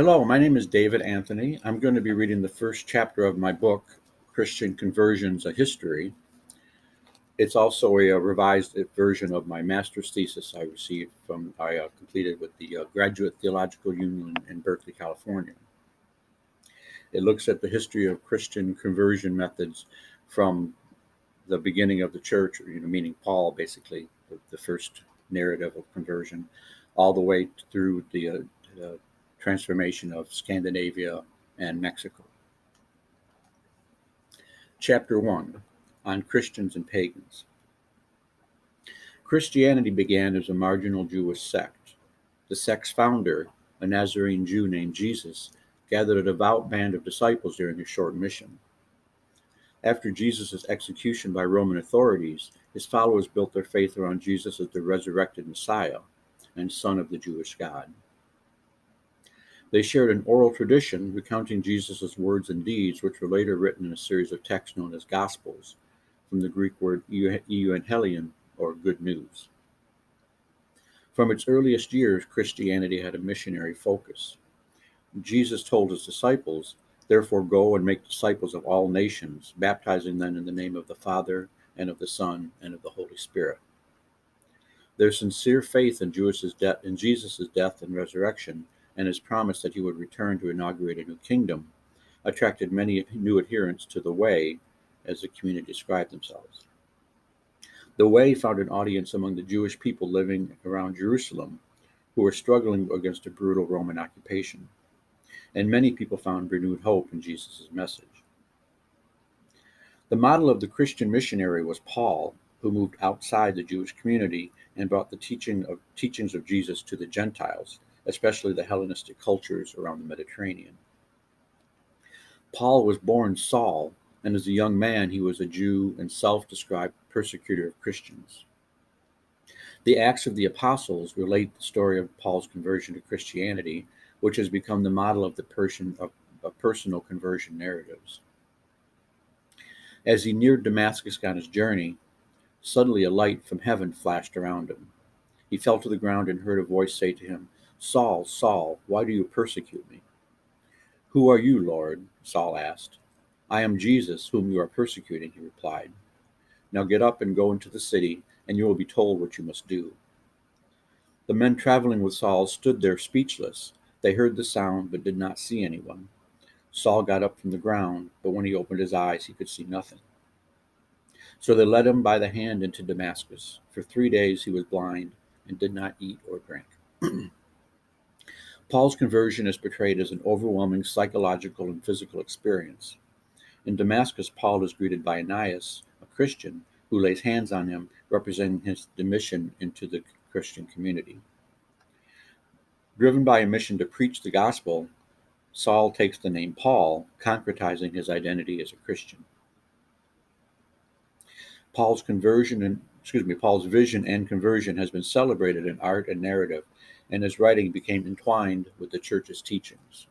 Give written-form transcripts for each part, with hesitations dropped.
Hello, my name is David Anthony. I'm going to be reading the first chapter of my book, Christian Conversions: A History. It's also a revised version of my master's thesis I completed with the Graduate Theological Union in Berkeley, California. It looks at the history of Christian conversion methods from the beginning of the church, meaning Paul, basically, the first narrative of conversion, all the way through the transformation of Scandinavia and Mexico. Chapter 1 on Christians and Pagans. Christianity began as a marginal Jewish sect. The sect's founder, a Nazarene Jew named Jesus, gathered a devout band of disciples during his short mission. After Jesus' execution by Roman authorities, his followers built their faith around Jesus as the resurrected Messiah and Son of the Jewish God. They shared an oral tradition recounting Jesus' words and deeds, which were later written in a series of texts known as Gospels, from the Greek word euangelion, or good news. From its earliest years, Christianity had a missionary focus. Jesus told his disciples, "Therefore go and make disciples of all nations, baptizing them in the name of the Father, and of the Son, and of the Holy Spirit." Their sincere faith in Jesus' death and resurrection, and his promise that he would return to inaugurate a new kingdom, attracted many new adherents to the Way, as the community described themselves. The Way found an audience among the Jewish people living around Jerusalem who were struggling against a brutal Roman occupation, and many people found renewed hope in Jesus' message. The model of the Christian missionary was Paul, who moved outside the Jewish community and brought the teachings of Jesus to the Gentiles, especially the Hellenistic cultures around the Mediterranean. Paul was born Saul, and as a young man he was a Jew and self-described persecutor of Christians. The Acts of the Apostles relate the story of Paul's conversion to Christianity, which has become the model of personal conversion narratives. As he neared Damascus on his journey, suddenly a light from heaven flashed around him. He fell to the ground and heard a voice say to him, "Saul, Saul, why do you persecute me?" "Who are you, Lord?" Saul asked. "I am Jesus, whom you are persecuting," he replied. "Now get up and go into the city, and you will be told what you must do." The men traveling with Saul stood there speechless. They heard the sound, but did not see anyone. Saul got up from the ground, but when he opened his eyes, he could see nothing. So they led him by the hand into Damascus. For 3 days he was blind and did not eat or drink. Paul's conversion is portrayed as an overwhelming psychological and physical experience. In Damascus, Paul is greeted by Ananias, a Christian, who lays hands on him, representing his admission into the Christian community. Driven by a mission to preach the gospel, Saul takes the name Paul, concretizing his identity as a Christian. Paul's vision and conversion has been celebrated in art and narrative, and his writing became entwined with the church's teachings.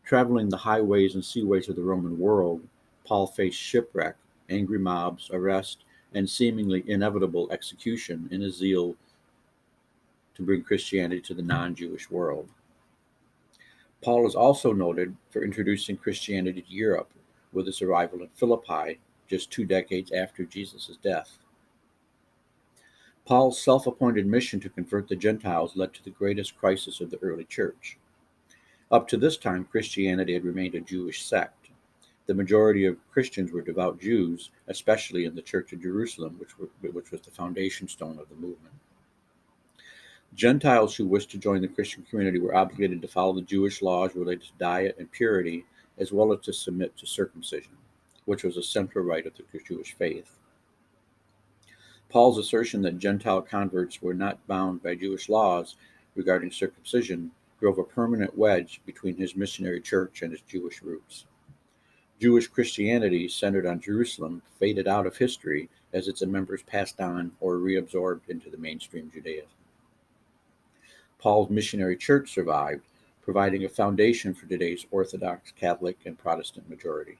Traveling the highways and seaways of the Roman world, Paul faced shipwreck, angry mobs, arrest, and seemingly inevitable execution in his zeal to bring Christianity to the non-Jewish world. Paul is also noted for introducing Christianity to Europe, with its arrival in Philippi just 2 decades after Jesus' death. Paul's self-appointed mission to convert the Gentiles led to the greatest crisis of the early church. Up to this time, Christianity had remained a Jewish sect. The majority of Christians were devout Jews, especially in the Church of Jerusalem, which was the foundation stone of the movement. Gentiles who wished to join the Christian community were obligated to follow the Jewish laws related to diet and purity, as well as to submit to circumcision, which was a central rite of the Jewish faith. Paul's assertion that Gentile converts were not bound by Jewish laws regarding circumcision drove a permanent wedge between his missionary church and his Jewish roots. Jewish Christianity, centered on Jerusalem, faded out of history as its members passed on or reabsorbed into the mainstream Judaism. Paul's missionary church survived, providing a foundation for today's Orthodox, Catholic, and Protestant majority.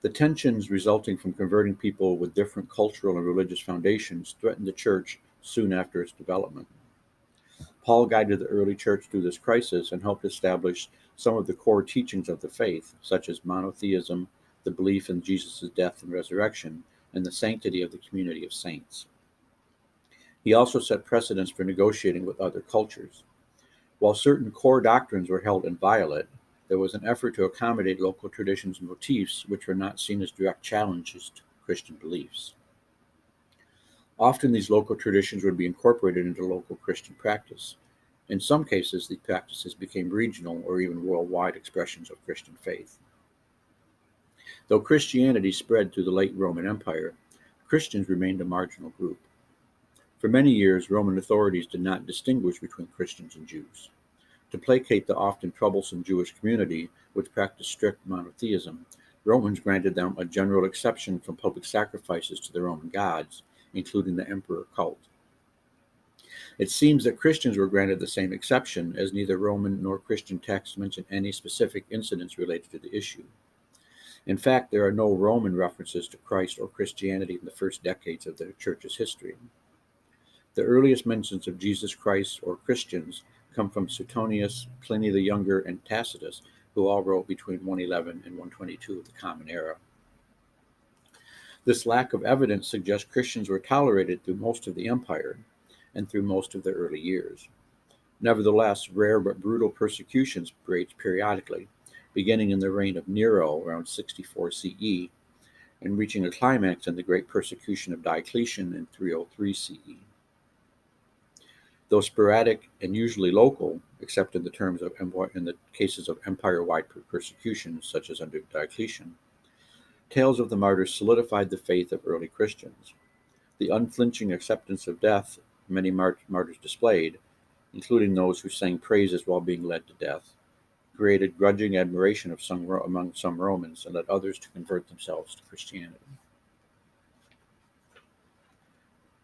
The tensions resulting from converting people with different cultural and religious foundations threatened the church soon after its development. Paul guided the early church through this crisis and helped establish some of the core teachings of the faith, such as monotheism, the belief in Jesus' death and resurrection, and the sanctity of the community of saints. He also set precedents for negotiating with other cultures. While certain core doctrines were held inviolate, there was an effort to accommodate local traditions and motifs which were not seen as direct challenges to Christian beliefs. Often these local traditions would be incorporated into local Christian practice. In some cases, these practices became regional or even worldwide expressions of Christian faith. Though Christianity spread through the late Roman Empire, Christians remained a marginal group. For many years, Roman authorities did not distinguish between Christians and Jews. To placate the often troublesome Jewish community, which practiced strict monotheism, Romans granted them a general exception from public sacrifices to the Roman gods, including the emperor cult. It seems that Christians were granted the same exception, as neither Roman nor Christian texts mention any specific incidents related to the issue. In fact, there are no Roman references to Christ or Christianity in the first decades of the Church's history. The earliest mentions of Jesus Christ or Christians come from Suetonius, Pliny the Younger, and Tacitus, who all wrote between 111 and 122 of the Common Era. This lack of evidence suggests Christians were tolerated through most of the empire and through most of the early years. Nevertheless, rare but brutal persecutions raged periodically, beginning in the reign of Nero around 64 CE and reaching a climax in the great persecution of Diocletian in 303 CE. Though sporadic and usually local, except in the cases of empire-wide persecutions, such as under Diocletian, tales of the martyrs solidified the faith of early Christians. The unflinching acceptance of death many martyrs displayed, including those who sang praises while being led to death, created grudging admiration among some Romans and led others to convert themselves to Christianity.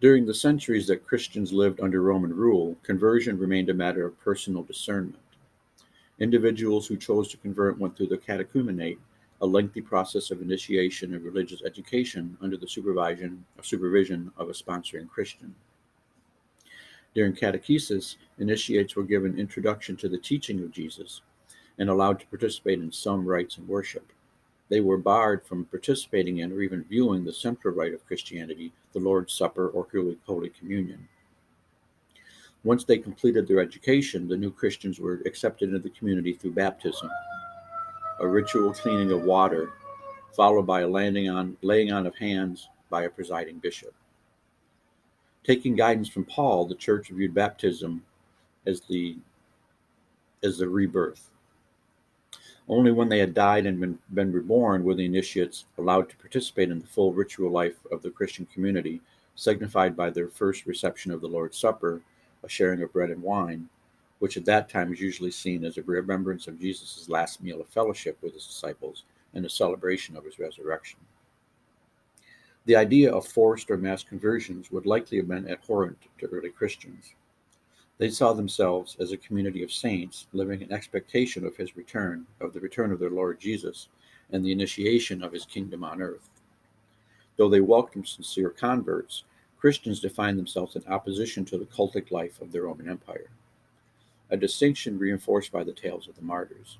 During the centuries that Christians lived under Roman rule, conversion remained a matter of personal discernment. Individuals who chose to convert went through the catechumenate, a lengthy process of initiation and religious education under the supervision of a sponsoring Christian. During catechesis, initiates were given introduction to the teaching of Jesus and allowed to participate in some rites and worship. They were barred from participating in or even viewing the central rite of Christianity, the Lord's Supper or Holy Communion. Once they completed their education, the new Christians were accepted into the community through baptism, a ritual cleaning of water, followed by a laying on of hands by a presiding bishop. Taking guidance from Paul, the church viewed baptism as the rebirth. Only when they had died and been reborn were the initiates allowed to participate in the full ritual life of the Christian community, signified by their first reception of the Lord's Supper, a sharing of bread and wine, which at that time was usually seen as a remembrance of Jesus' last meal of fellowship with his disciples and a celebration of his resurrection. The idea of forced or mass conversions would likely have been abhorrent to early Christians. They saw themselves as a community of saints living in expectation of his return, of the return of their Lord Jesus, and the initiation of his kingdom on earth. Though they welcomed sincere converts, Christians defined themselves in opposition to the cultic life of the Roman Empire, a distinction reinforced by the tales of the martyrs.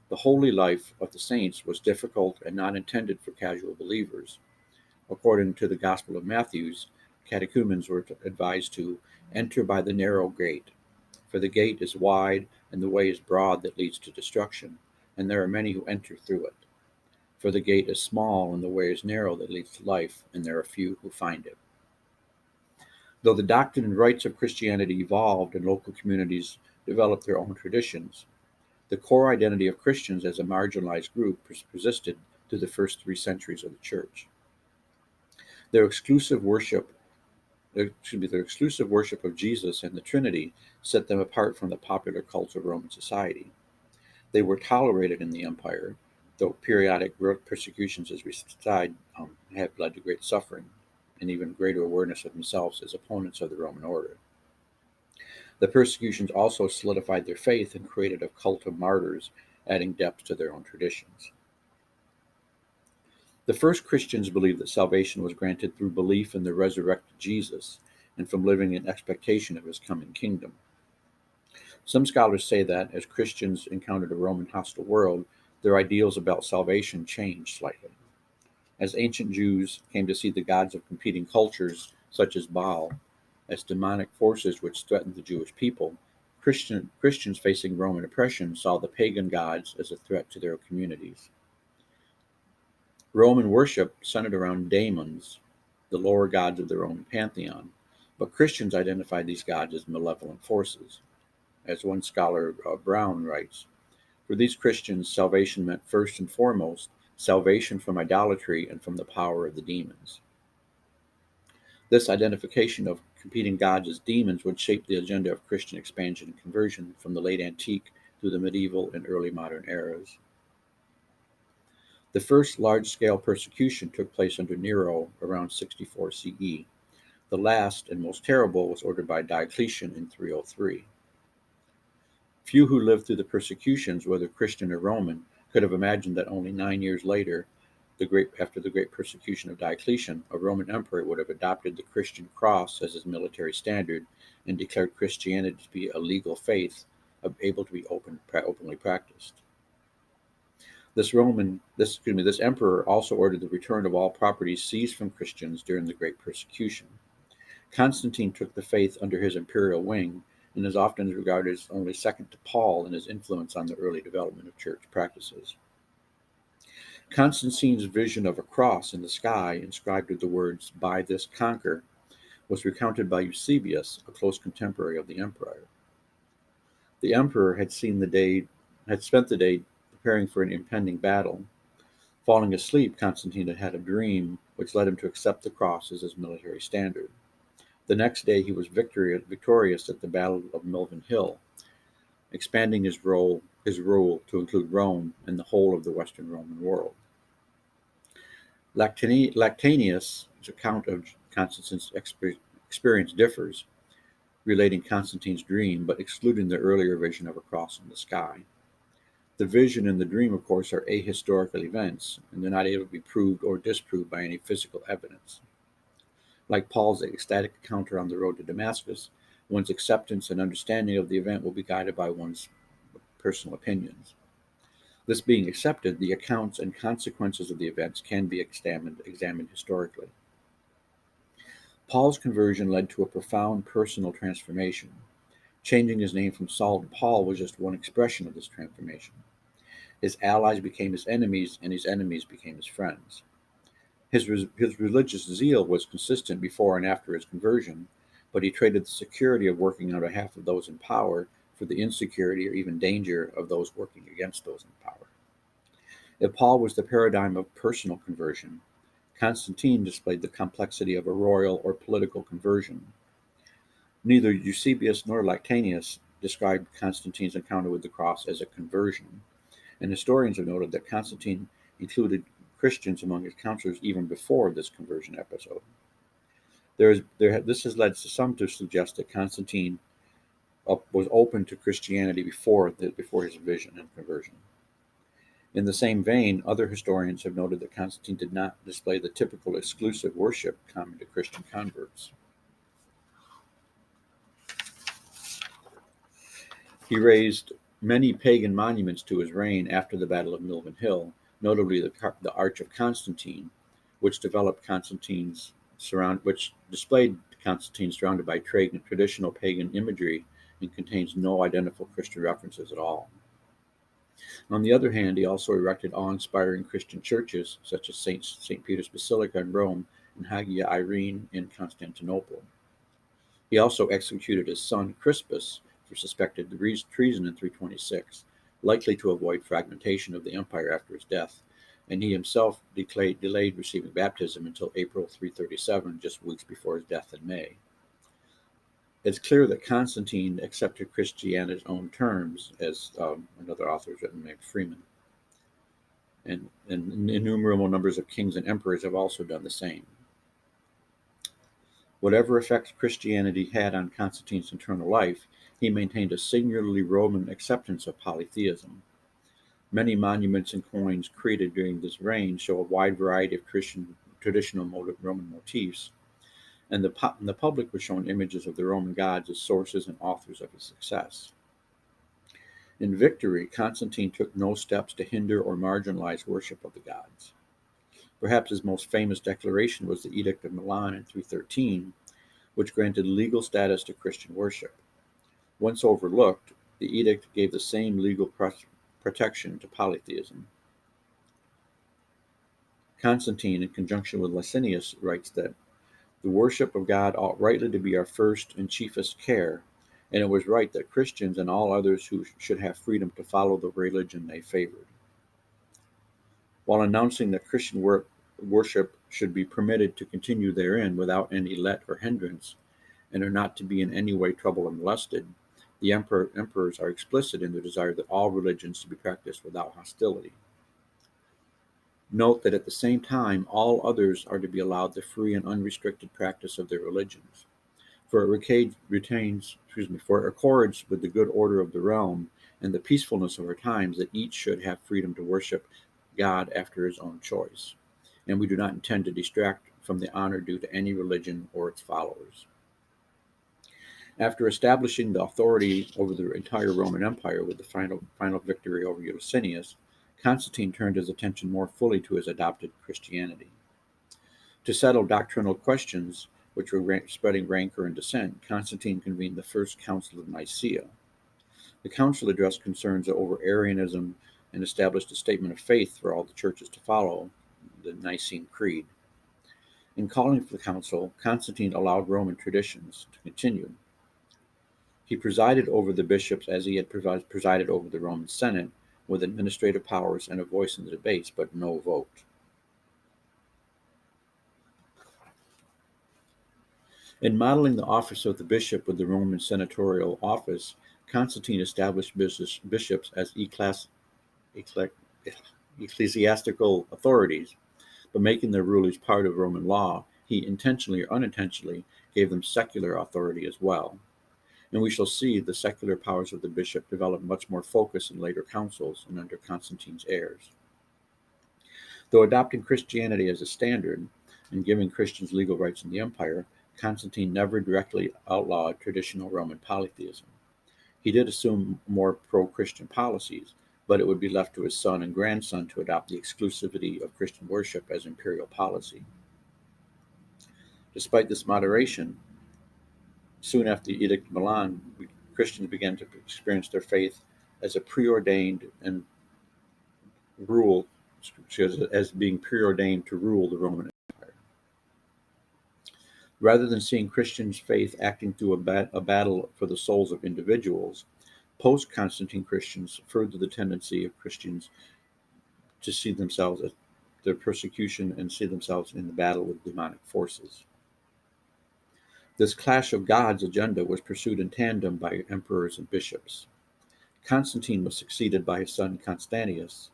The holy life of the saints was difficult and not intended for casual believers. According to the Gospel of Matthew, catechumens were advised to enter by the narrow gate, for the gate is wide and the way is broad that leads to destruction, and there are many who enter through it. For the gate is small and the way is narrow that leads to life, and there are few who find it. Though the doctrine and rites of Christianity evolved and local communities developed their own traditions, the core identity of Christians as a marginalized group persisted through the first 3 centuries of the Church. Their exclusive worship of Jesus and the Trinity set them apart from the popular cults of Roman society. They were tolerated in the empire, though periodic persecutions as we said have led to great suffering and even greater awareness of themselves as opponents of the Roman order. The persecutions also solidified their faith and created a cult of martyrs, adding depth to their own traditions. The first Christians believed that salvation was granted through belief in the resurrected Jesus and from living in expectation of his coming kingdom. Some scholars say that, as Christians encountered a Roman hostile world, their ideals about salvation changed slightly. As ancient Jews came to see the gods of competing cultures, such as Baal, as demonic forces which threatened the Jewish people, Christians facing Roman oppression saw the pagan gods as a threat to their communities. Roman worship centered around daemons, the lower gods of the Roman pantheon, but Christians identified these gods as malevolent forces. As one scholar, Brown, writes, for these Christians, salvation meant first and foremost salvation from idolatry and from the power of the demons. This identification of competing gods as demons would shape the agenda of Christian expansion and conversion from the late antique through the medieval and early modern eras. The first large-scale persecution took place under Nero around 64 CE. The last and most terrible was ordered by Diocletian in 303. Few who lived through the persecutions, whether Christian or Roman, could have imagined that only 9 years later, after the great persecution of Diocletian, a Roman emperor would have adopted the Christian cross as his military standard and declared Christianity to be a legal faith, able to be openly practiced. This emperor also ordered the return of all property seized from Christians during the great persecution. Constantine took the faith under his imperial wing and is often regarded as only second to Paul in his influence on the early development of church practices. Constantine's vision of a cross in the sky, inscribed with the words, "By this conquer," was recounted by Eusebius, a close contemporary of the emperor. The emperor had spent the day preparing for an impending battle. Falling asleep, Constantine had had a dream which led him to accept the cross as his military standard. The next day he was victorious at the Battle of Milvian Hill, expanding his rule to include Rome and the whole of the Western Roman world. Lactantius' account of Constantine's experience differs, relating Constantine's dream but excluding the earlier vision of a cross in the sky. The vision and the dream, of course, are ahistorical events, and they're not able to be proved or disproved by any physical evidence. Like Paul's ecstatic encounter on the road to Damascus, one's acceptance and understanding of the event will be guided by one's personal opinions. This being accepted, the accounts and consequences of the events can be examined historically. Paul's conversion led to a profound personal transformation. Changing his name from Saul to Paul was just one expression of this transformation. His allies became his enemies, and his enemies became his friends. His religious zeal was consistent before and after his conversion, but he traded the security of working on behalf of those in power for the insecurity or even danger of those working against those in power. If Paul was the paradigm of personal conversion, Constantine displayed the complexity of a royal or political conversion. Neither Eusebius nor Lactantius described Constantine's encounter with the cross as a conversion, and historians have noted that Constantine included Christians among his counselors even before this conversion episode. This has led some to suggest that Constantine was open to Christianity before his vision and conversion. In the same vein, other historians have noted that Constantine did not display the typical exclusive worship common to Christian converts. He raised many pagan monuments to his reign after the Battle of Milvian Hill, notably the Arch of Constantine, which displayed Constantine surrounded by traditional pagan imagery and contains no identical Christian references at all. On the other hand, he also erected awe-inspiring Christian churches, such as St. Peter's Basilica in Rome and Hagia Irene in Constantinople. He also executed his son Crispus for suspected treason in 326, likely to avoid fragmentation of the empire after his death, and he himself delayed receiving baptism until April 337, just weeks before his death in May. It's clear that Constantine accepted Christianity on his own terms, as another author has written named Freeman. And innumerable numbers of kings and emperors have also done the same. Whatever effect Christianity had on Constantine's internal life, he maintained a singularly Roman acceptance of polytheism. Many monuments and coins created during this reign show a wide variety of traditional Roman motifs, and the public was shown images of the Roman gods as sources and authors of his success. In victory, Constantine took no steps to hinder or marginalize worship of the gods. Perhaps his most famous declaration was the Edict of Milan in 313, which granted legal status to Christian worship. Once overlooked, the edict gave the same legal protection to polytheism. Constantine, in conjunction with Licinius, writes that the worship of God ought rightly to be our first and chiefest care, and it was right that Christians and all others who should have freedom to follow the religion they favored. While announcing that Christian worship should be permitted to continue therein without any let or hindrance, and are not to be in any way troubled or molested, the emperors are explicit in their desire that all religions to be practiced without hostility. Note that at the same time, all others are to be allowed the free and unrestricted practice of their religions, for it accords with the good order of the realm and the peacefulness of our times that each should have freedom to worship God after his own choice, and we do not intend to distract from the honor due to any religion or its followers. After establishing the authority over the entire Roman Empire with the final victory over Licinius, Constantine turned his attention more fully to his adopted Christianity. To settle doctrinal questions, which were spreading rancor and dissent, Constantine convened the First Council of Nicaea. The council addressed concerns over Arianism and established a statement of faith for all the churches to follow, the Nicene Creed. In calling for the council, Constantine allowed Roman traditions to continue. He presided over the bishops as he had presided over the Roman Senate, with administrative powers and a voice in the debates, but no vote. In modeling the office of the bishop with the Roman senatorial office, Constantine established bishops as ecclesiastical authorities, but making their rulings part of Roman law, he intentionally or unintentionally gave them secular authority as well. And we shall see the secular powers of the bishop develop much more focus in later councils and under Constantine's heirs. Though adopting Christianity as a standard and giving Christians legal rights in the empire, Constantine never directly outlawed traditional Roman polytheism. He did assume more pro-Christian policies, but it would be left to his son and grandson to adopt the exclusivity of Christian worship as imperial policy. Despite this moderation, soon after the Edict of Milan, Christians began to experience their faith as preordained to rule the Roman Empire. Rather than seeing Christians' faith acting through a battle for the souls of individuals, post-Constantine Christians furthered the tendency of Christians to see themselves as their persecution and see themselves in the battle with demonic forces. This clash of God's agenda was pursued in tandem by emperors and bishops. Constantine was succeeded by his son Constantius,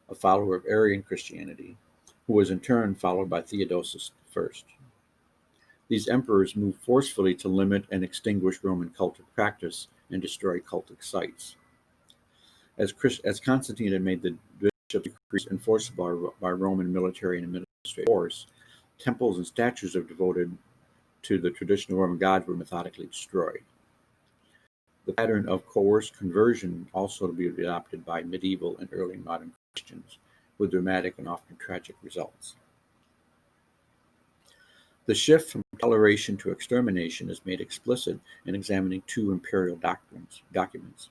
a follower of Arian Christianity, who was in turn followed by Theodosius I. These emperors moved forcefully to limit and extinguish Roman cultic practice and destroy cultic sites. As Constantine had made the bishop decrees enforceable by Roman military and administrative force, temples and statues devoted to the traditional Roman gods were methodically destroyed. The pattern of coerced conversion also to be adopted by medieval and early modern Christians, with dramatic and often tragic results. The shift from toleration to extermination is made explicit in examining two imperial documents.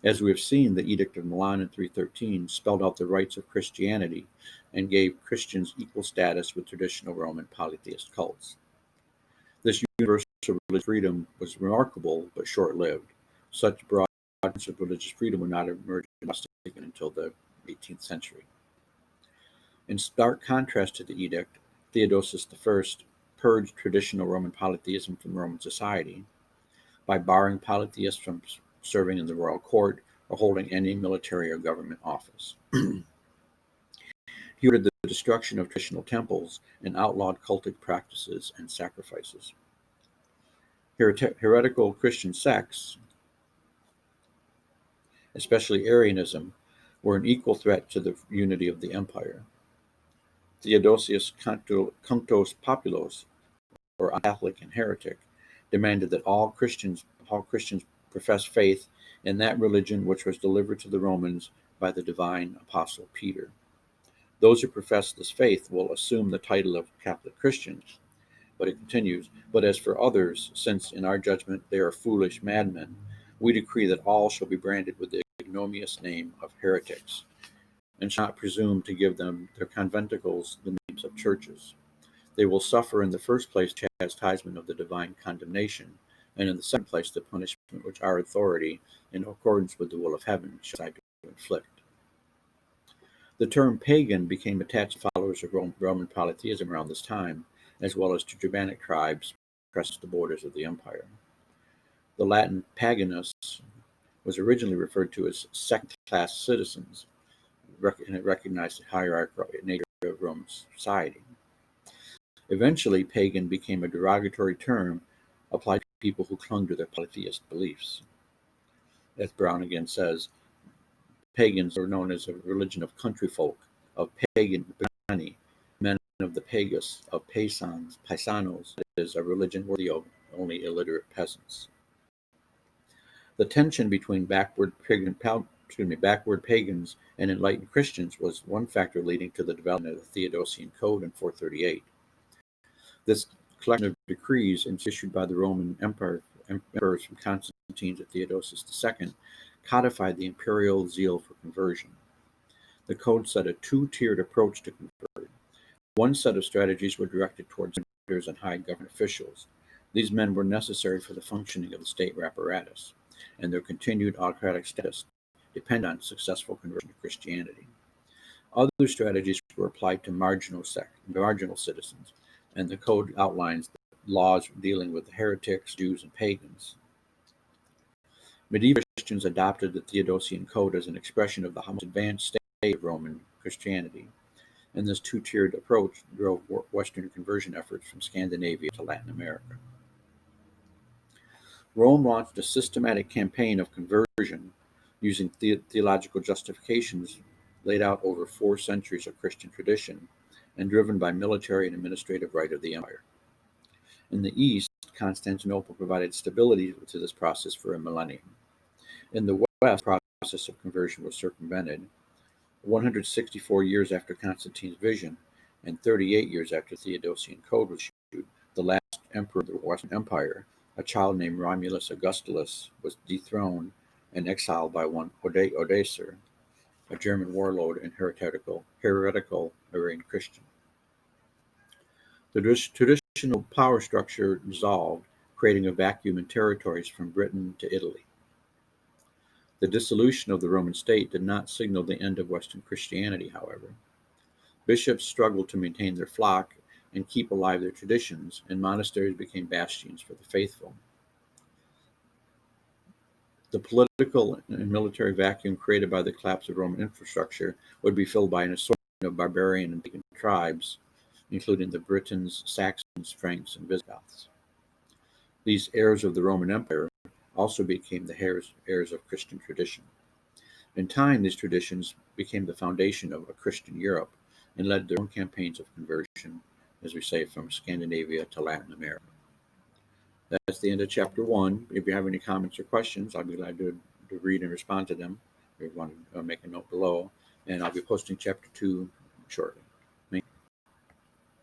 As we have seen, the Edict of Milan in 313 spelled out the rights of Christianity and gave Christians equal status with traditional Roman polytheist cults. This universal religious freedom was remarkable but short-lived. Such broad concepts of religious freedom were not emerging until the 18th century. In stark contrast to the edict, Theodosius I purged traditional Roman polytheism from Roman society by barring polytheists from serving in the royal court or holding any military or government office. He ordered the destruction of traditional temples and outlawed cultic practices and sacrifices. Heretical Christian sects, especially Arianism, were an equal threat to the unity of the empire. Theodosius Cunctos Populos, or Catholic and heretic, demanded that all Christians profess faith in that religion which was delivered to the Romans by the divine apostle Peter. Those who profess this faith will assume the title of Catholic Christians. But it continues, but as for others, since in our judgment they are foolish madmen, we decree that all shall be branded with the ignominious name of heretics, and shall not presume to give them their conventicles the names of churches. They will suffer in the first place chastisement of the divine condemnation, and in the second place the punishment which our authority, in accordance with the will of heaven, shall decide to inflict. The term pagan became attached to followers of Roman polytheism around this time, as well as to Germanic tribes across the borders of the empire. The Latin paganus was originally referred to as second-class citizens, and it recognized the hierarchical nature of Roman society. Eventually, pagan became a derogatory term applied to people who clung to their polytheist beliefs. As Brown again says, pagans are known as a religion of country folk, of pagan pagani, men of the pagus, of paisanos, that is, a religion worthy of only illiterate peasants. The tension between backward pagans and enlightened Christians was one factor leading to the development of the Theodosian Code in 438. This collection of decrees issued by the Roman emperors from Constantine to Theodosius II codified the imperial zeal for conversion. The code set a two-tiered approach to conversion. One set of strategies were directed towards senators and high government officials. These men were necessary for the functioning of the state apparatus, and their continued autocratic status depended on successful conversion to Christianity. Other strategies were applied to marginal citizens, and the code outlines the laws dealing with heretics, Jews, and pagans. Medieval Christians adopted the Theodosian Code as an expression of the most advanced state of Roman Christianity, and this two-tiered approach drove Western conversion efforts from Scandinavia to Latin America. Rome launched a systematic campaign of conversion using theological justifications laid out over 4 centuries of Christian tradition and driven by military and administrative right of the empire. In the East, Constantinople provided stability to this process for a millennium. In the West, the process of conversion was circumvented. 164 years after Constantine's vision and 38 years after the Theodosian Code was issued, the last emperor of the Western Empire, a child named Romulus Augustulus, was dethroned and exiled by one Odoacer, a German warlord and heretical Arian Christian. The traditional power structure dissolved, creating a vacuum in territories from Britain to Italy. The dissolution of the Roman state did not signal the end of Western Christianity, however. Bishops struggled to maintain their flock and keep alive their traditions, and monasteries became bastions for the faithful. The political and military vacuum created by the collapse of Roman infrastructure would be filled by an assortment of barbarian and pagan tribes, including the Britons, Saxons, Franks, and Visigoths. These heirs of the Roman Empire also became the heirs of Christian tradition. In time, these traditions became the foundation of a Christian Europe and led their own campaigns of conversion, as we say, from Scandinavia to Latin America. That's the end of chapter 1. If you have any comments or questions, I'll be glad to read and respond to them. If you want to make a note below, and I'll be posting chapter 2 shortly.